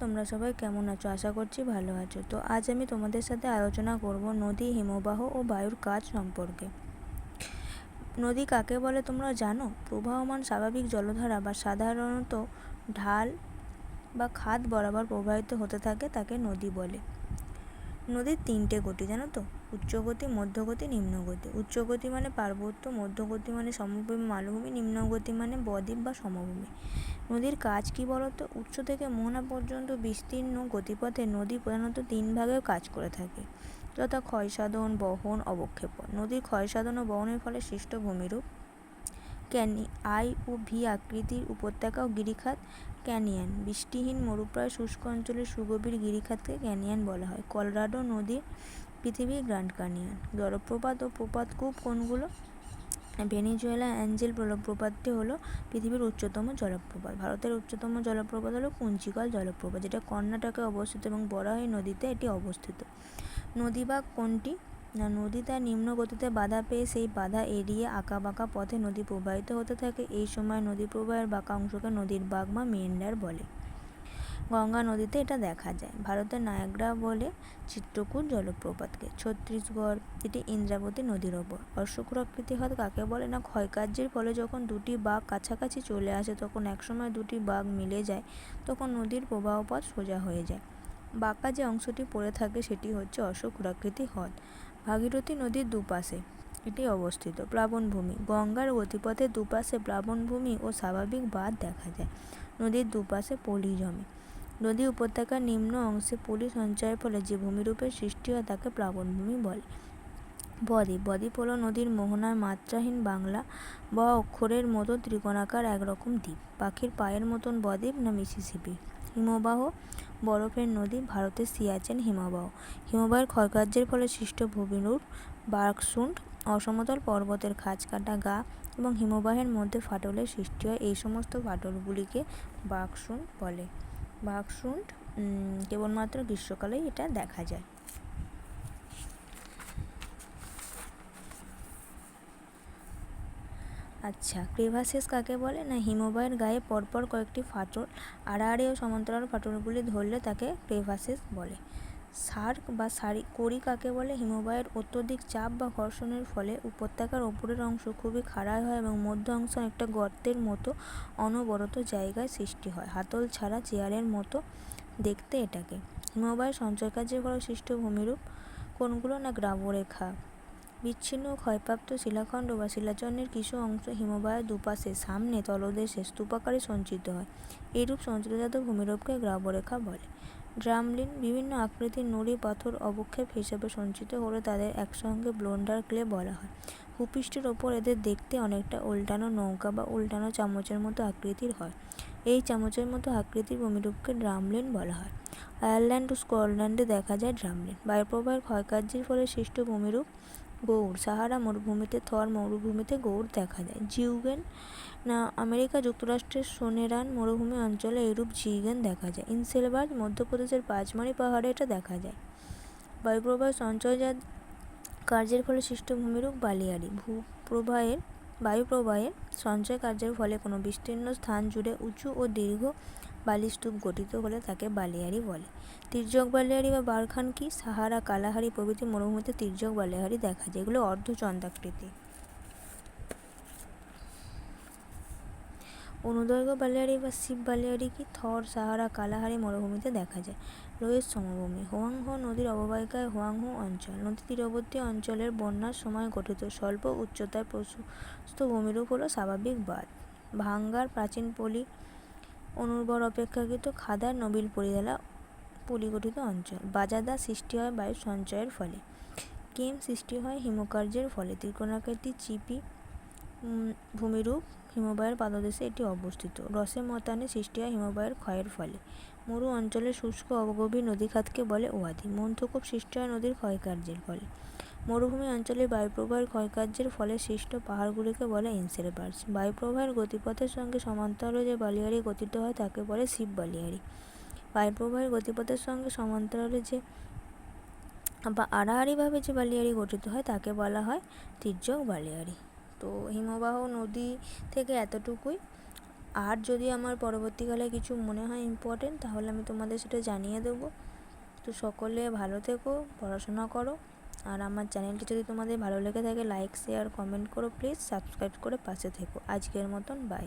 তোমরা সবাই কেমন আছো? আশা করছি ভালো আছো। তো আজ আমি তোমাদের সাথে আলোচনা করব নদী, হিমবাহ ও বায়ুর কাজ সম্পর্কে। নদী কাকে বলে তোমরা জানো? প্রবাহমান স্বাভাবিক জলধারা বা সাধারণত ঢাল বা খাদ বরাবর প্রবাহিত হতে থাকে তাকে নদী বলে। নদীর 3টে গতি জানো তো? উচ্চগতি, মধ্যগতি, নিম্নগতি। উচ্চগতি মানে পার্বত্য, মধ্যগতি মানে সমভূমি মালভূমি, নিম্নগতি মানে বদ্বীপ বা সমভূমি। নদীর কাজ কি বলতো? উৎস থেকে মোহনা পর্যন্ত বিস্তীর্ণ গতিপথে নদী প্রধানত 3 ভাগে কাজ করে থাকে, যথা ক্ষয়সাধন, বহন, অবক্ষেপণ। নদীর ক্ষয়সাধন ও বহনের ফলে সৃষ্ট ভূমিরূপ আই ও ভি আকৃতির উপত্যকা ও গিরিখাত ক্যানিয়ন। বৃষ্টিহীন মরুপ্রায় শুষ্ক অঞ্চলের সুগভীর গিরিখাতকে ক্যানিয়ন বলা হয়। কলোরাডো নদীর পৃথিবীর গ্র্যান্ড ক্যানিয়ন। জলপ্রপাত ও প্রপাতকূপ কোনগুলো? ভেনেজুয়েলা অ্যাঞ্জেল জলপ্রপাতটি হলো পৃথিবীর উচ্চতম জলপ্রপাত। ভারতের উচ্চতম জলপ্রপাত হলো কুঞ্চিকল জলপ্রপাত, যেটা কর্ণাটকে অবস্থিত এবং বরাহী নদীতে এটি অবস্থিত। নদীবাঁক কোনটি? না, নদী তার নিম্ন গতিতে বাধা পেয়ে সেই বাধা এড়িয়ে আঁকাবাঁকা পথে নদী প্রবাহিত হতে থাকে। এই সময় নদী প্রবাহের বাঁকা অংশকে নদীর বাঁক বা মেন্ডার বলে। গঙ্গা নদীতে এটা দেখা যায়। ভারতের নায়াগ্রা বলে চিত্রকূট জলপ্রপাতকে। ছত্তিশগড়, এটি ইন্দ্রাবতী নদীর ওপর। অশ্বক্ষুরাকৃতি হ্রদ কাকে বলে? না, ক্ষয়কার্যের ফলে যখন দুটি বাঁক কাছাকাছি চলে আসে তখন একসময় দুটি বাঁক মিলে যায়, তখন নদীর প্রবাহপথ সোজা হয়ে যায়। বাঁকা যে অংশটি পড়ে থাকে সেটি হচ্ছে অশ্বক্ষুরাকৃতি হ্রদ। ভাগীরথী নদীর দুপাশে এটি অবস্থিত। প্লাবনভূমি। গঙ্গার গতিপথের দুপাশে প্লাবনভূমি ও স্বাভাবিক বাঁধ দেখা যায়। নদীর দুপাশে পলি জমে। নদী উপত্যকার নিম্ন অংশে পলি সঞ্চয়ের ফলে যে ভূমিরূপের সৃষ্টি হয় তাকে প্লাবনভূমি বলে। বদ্বীপ। বদ্বীপ হলো নদীর মোহনার মাত্রাহীন বাংলা বা অক্ষরের মতো ত্রিকোণাকার একরকম দ্বীপ। পাখির পায়ের মতন বদ্বীপ না মিসিসিপি। হিমবাহ বরফের নদী। ভারতের সিয়াচেন হিমবাহ। হিমবাহের ক্ষয়কার্যের ফলে সৃষ্ট ভূমিরূপ বার্কশুন্ড। অসমতল পর্বতের খাঁজ কাটা গা এবং হিমবাহের মধ্যে ফাটলের সৃষ্টি হয়। এই সমস্ত ফাটলগুলিকে বার্কশুন্ড বলে। বার্কশুন্ড কেবলমাত্র গ্রীষ্মকালেই এটা দেখা যায়। আচ্ছা, ক্রেভাসেস কাকে বলে? না, হিমবাহের গায়ে পরপর কয়েকটি ফাটল, আড়াআড়ি ও সমান্তরাল ফাটলগুলি ধরলে তাকে ক্রেভাসেস বলে। সার্ক বা করি কাকে বলে? হিমবাহের অত্যধিক চাপ বা ঘর্ষণের ফলে উপত্যকার ওপরের অংশ খুবই খাড়া হয় এবং মধ্য অংশ একটা গর্তের মতো অনবরত জায়গায় সৃষ্টি হয়। হাতল ছাড়া চেয়ারের মতো দেখতে এটাকে। হিমবাহের সঞ্চয়কার্যের ফলে সৃষ্ট ভূমিরূপ কোনগুলো? না, গ্রাবরেখা। বিচ্ছিন্ন ও ক্ষয়প্রাপ্ত শিলাখণ্ড বা শিলাচূর্ণের কিছু অংশ হিমবাহের দুপাশে সামনে তলদেশে স্তূপাকারে সঞ্চিত হয়। এইরূপ সঞ্চিতজাত ভূমিরূপকে গ্রাবরেখা বলে। ড্রামলিন। বিভিন্ন আকৃতির নুড়ি পাথর অবক্ষেপ হিসেবে সঞ্চিত হলে তাদের একসঙ্গে বোল্ডার ক্লে বলা হয়। ভূপৃষ্ঠের ওপর এদের দেখতে অনেকটা উল্টানো নৌকা বা উল্টানো চামচের মতো আকৃতির হয়। এই চামচের মতো আকৃতির ভূমিরূপকে ড্রামলিন বলা হয়। আয়ারল্যান্ড ও স্কটল্যান্ডে দেখা যায় ড্রামলিন। বায়ুপ্রবাহের ক্ষয়কার্যের ফলে সৃষ্ট ভূমিরূপ গৌড়। সাহারা মরুভূমিতে থর মরুভূমিতে গৌড় দেখা যায়। জিউগেন। না, আমেরিকা যুক্তরাষ্ট্রের সোনেরান মরুভূমি অঞ্চলে এইরূপ জিউগেন দেখা যায়। ইনসেলবার্গ মধ্যপ্রদেশের পাঁচমারি পাহাড়ে এটা দেখা যায়। বায়ুপ্রবাহের সঞ্চয়জাত কার্যের ফলে সৃষ্ট ভূমিরূপ বালিয়াড়ি। বায়ুপ্রবাহের সঞ্চয় কার্যের ফলে কোনো বিস্তীর্ণ স্থান জুড়ে উঁচু ও দীর্ঘ বালিস্তূপ গঠিত হলে তাকে বালিয়াড়ি বলে। তির্যক বালিয়াড়ি বা বারখান কি? সাহারা, কালাহারি প্রভৃতি মরুভূমিতে তির্যক বালিয়াড়ি দেখা যায়। এগুলো অর্ধচন্দ্রাকৃতি। অনুদৈর্ঘ্য বালিয়াড়ি বা শিব বালিয়াড়ি কি? থর, সাহারা, কালাহারি মরুভূমিতে দেখা যায়। লোহিত সমভূমি। হোয়াংহো নদীর অববাহিকায় হোয়াংহো অঞ্চল। নদী তীরবর্তী অঞ্চলের বন্যার সময় গঠিত স্বল্প উচ্চতায় প্রশস্ত ভূমিরূপ হলো স্বাভাবিক বাঁধ। ভাঙ্গার প্রাচীন পলি অনুর্বর অপেক্ষাকৃত খাদার নবিল পলিগঠিত অঞ্চল। বাজাদা সৃষ্টি হয় বায়ুর সঞ্চয়ের ফলে। কেম সৃষ্টি হয় হিমকার্যের ফলে। ত্রিকোণাকৃতি চিপি ভূমিরূপ হিমবাহের পাদদেশে এটি অবস্থিত। রসে মতানে সৃষ্টি হয় হিমবাহের ক্ষয়ের ফলে। মরু অঞ্চলের শুষ্ক অগভীর নদীখাতকে বলে ওয়াদি। মন্থকূপ সৃষ্টি হয় নদীর ক্ষয়কার্যের ফলে। মরুভূমি অঞ্চলে বায়ুপ্রবাহের ক্ষয়কার্যের ফলে সৃষ্ট পাহাড়গুলিকে বলে ইনসেলবার্স। বায়ুপ্রবাহের গতিপথের সঙ্গে সমান্তরালে যে বালিয়াড়ি গঠিত হয় তাকে বলে শিব বালিয়াড়ি। বায়ুপ্রবাহের গতিপথের সঙ্গে সমান্তরালে যে বা আড়াআড়িভাবে যে বালিয়াড়ি গঠিত হয় তাকে বলা হয় তির্যক বালিয়াড়ি। তো হিমবাহ নদী থেকে এতটুকুই। আর যদি আমার পরবর্তীকালে কিছু মনে হয় ইম্পর্টেন্ট, তাহলে আমি তোমাদের সেটা জানিয়ে দেবো। তো সকলে ভালো থেকো, পড়াশোনা করো। আর আমার চ্যানেলটি যদি তোমাদের ভালো লেগে থাকে, লাইক, শেয়ার, কমেন্ট করো, প্লিজ সাবস্ক্রাইব করে পাশে থেকো। আজকের মতন বাই।